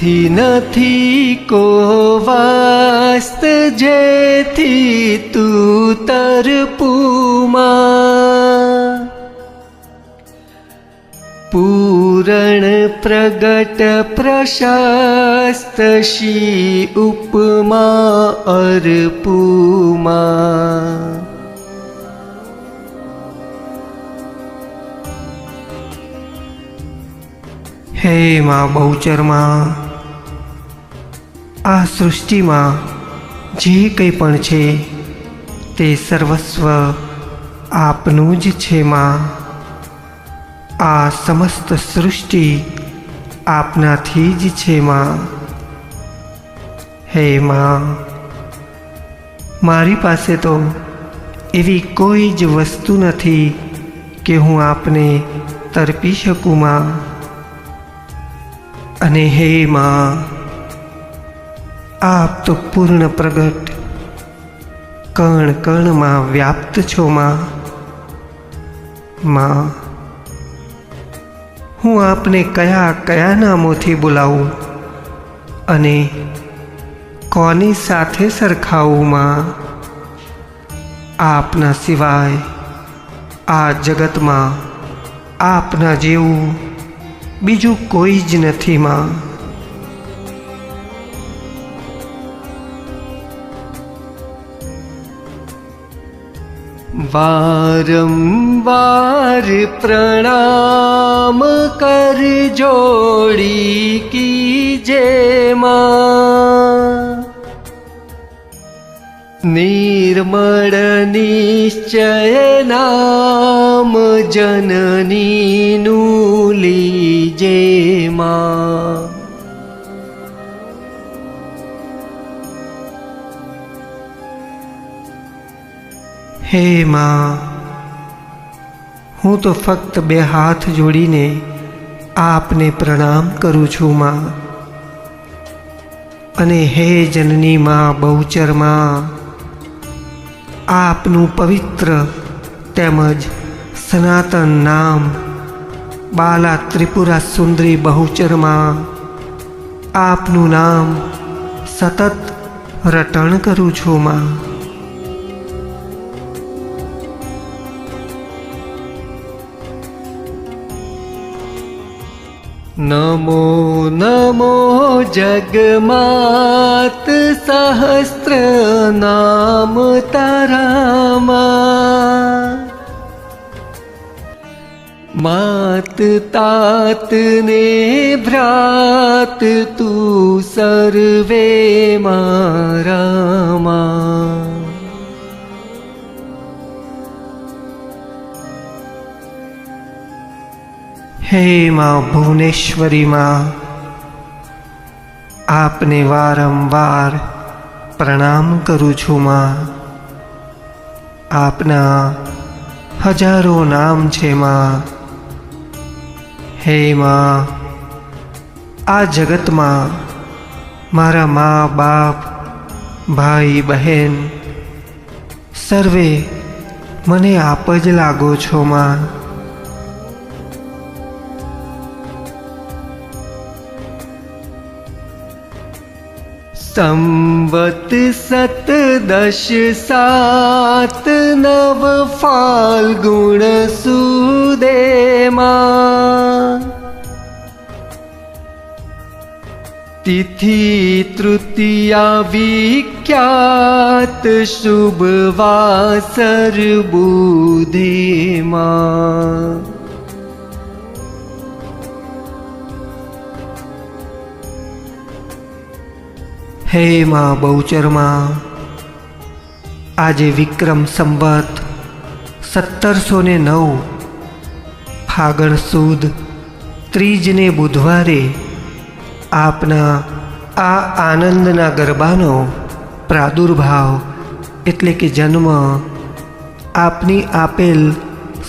તેથી નથી કો વાસ્ત જેથી તું તરપુમાં પૂરણ પ્રગટ પ્રશસ્ત શી ઉપમા અર્પુમાં હે માં બહુચરમાં આ સૃષ્ટિમાં જે કંઈ પણ છે તે સર્વસ્વ આપનું જ છે માં। આ સમસ્ત સૃષ્ટિ આપનાથી જ છે માં। હે માં, મારી પાસે તો એવી કોઈ જ વસ્તુ નથી કે હું આપને તરપી શકું માં। અને હે માં, આપ તો પૂર્ણ પ્રગટ કણ કણમાં વ્યાપ્ત છો માં। માં, હું આપને કયા કયા નામોથી બોલાવું અને કોની સાથે સરખાવું માં? આપના સિવાય આ જગતમાં આપના જેવું બીજું કોઈ જ નથી માં। વારંવાર પ્રણામ કર જોડી કીજે માં। નિર્મળ નિશ્ચય નામ જનનીનું લીજે માં। હે માં, હું તો ફક્ત બે હાથ જોડીને આપને પ્રણામ કરું છું માં। અને હે જનની માં બહુચર માં, આપનું પવિત્ર તેમજ સનાતન નામ બાલા ત્રિપુરા સુંદરી બહુચર માં, આપનું નામ સતત રટણ કરું છું માં। નમો નમો જગમાત સહસ્ત્ર નામ તારામાં। માત તાત ને ભ્રાત તું સર્વે મારામાં। હે માં ભુવનેશ્વરી માં, આપને વારંવાર પ્રણામ કરું છું માં। આપના હજારો નામ છે માં। હે માં, આ જગતમાં મારા મા બાપ ભાઈ બહેન સર્વે મને આપ જ લાગો છો માં। સંવત સત દશ સાત નવ ફાલ્ગુણ સુદેમાં। તિથિ તૃતીયા વિખ્યાત શુભ વાસર બુધેમાં। હે માં બહુચર માં, આજે વિક્રમ સંવત 1709 ફાગણ સુદ ત્રીજને બુધવારે આપના આ આનંદના ગરબાનો પ્રાદુર્ભાવ એટલે કે જન્મ આપની આપેલ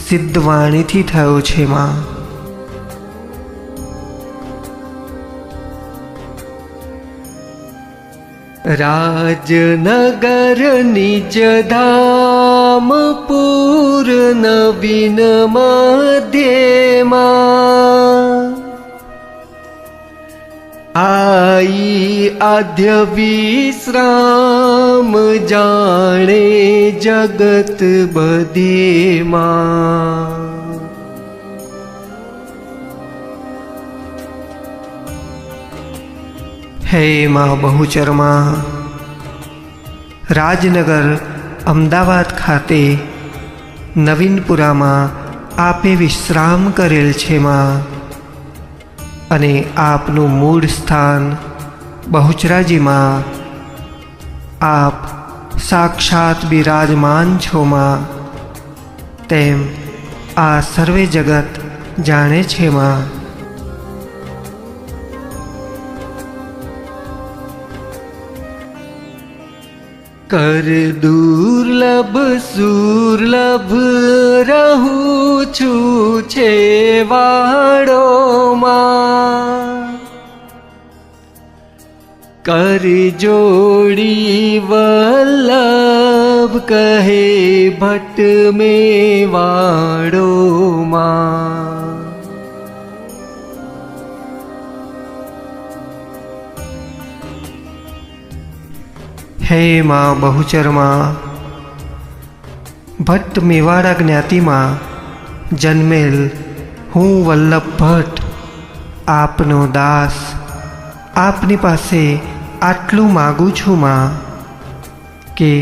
સિદ્ધવાણીથી થયો છે માં। રાજનગર નિજ ધામ પૂર નવીન મધ્યમાં। आई आद्य विश्राम जाने जगत बधे मां। हे मां बहुचरमा, રાજનગર અમદાવાદ ખાતે નવીનપુરામાં આપે વિશ્રામ કરેલ છે માં, અને આપનું મૂળ સ્થાન બહુચરાજીમાં આપ સાક્ષાત બિરાજમાન છો માં, તેમ આ સર્વે જગત જાણે છે માં। कर दुर्लभ सुर्लभ रहूं छू छेवाड़ो मां। कर जोड़ी वल्लभ कहे भट्ट में वाड़ो मां। हे मां बहुचरमा, भट्ट मेवाड़ा ज्ञाति में जन्मेल हूँ वल्लभ भट्ट आपनो दास आपनी पासे आटलू मागू छू मां के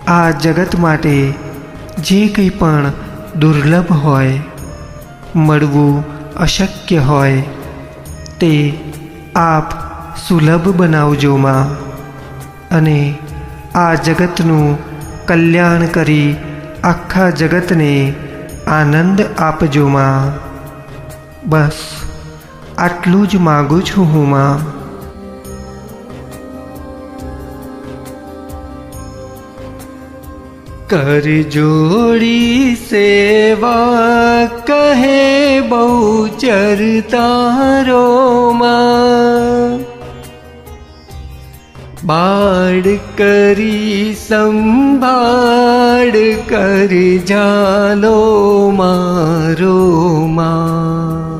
आ जगत माटे जे कई पण दुर्लभ होय, मळवू अशक्य होय ते आप सुलभ बनावजो मां, अने आ जगतनु कल्याण करी आखा जगत ने आनंद आपजो मां। बस आटलू ज मागू छू हूँ मां। कर जोड़ी सेवा कहे बहुचर तारो मां। बाड़ करी संभाड़ कर जालो मारो मां।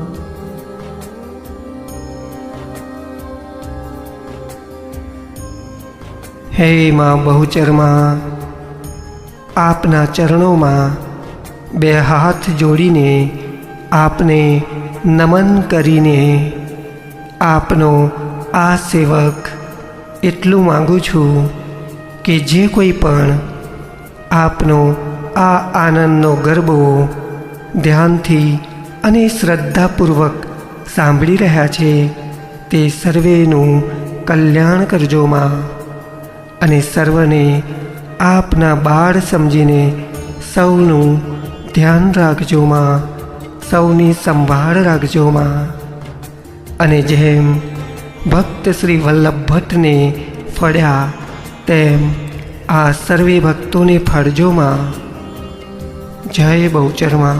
हे मां बहुचरमा, आपना चरणों में बे हाथ जोड़ीने आपने नमन करीने आपनो आ सेवक एटलू मांगू छू कि जे कोई पण आपनो आ आनंदनो गरबो ध्यानथी अने श्रद्धापूर्वक सांभळी रह्या छे ते सर्वेनु कल्याण करजो मां, अने सर्वने आपना बाळ समजीने सौनु ध्यान राखजो मां, सौनी संभाळ राखजो मां। अने जेम भक्त श्री वल्लभ भट्ट ने फळ्या तेम आ सर्वे भक्तों ने फळजो मां। जय बहुचरमा।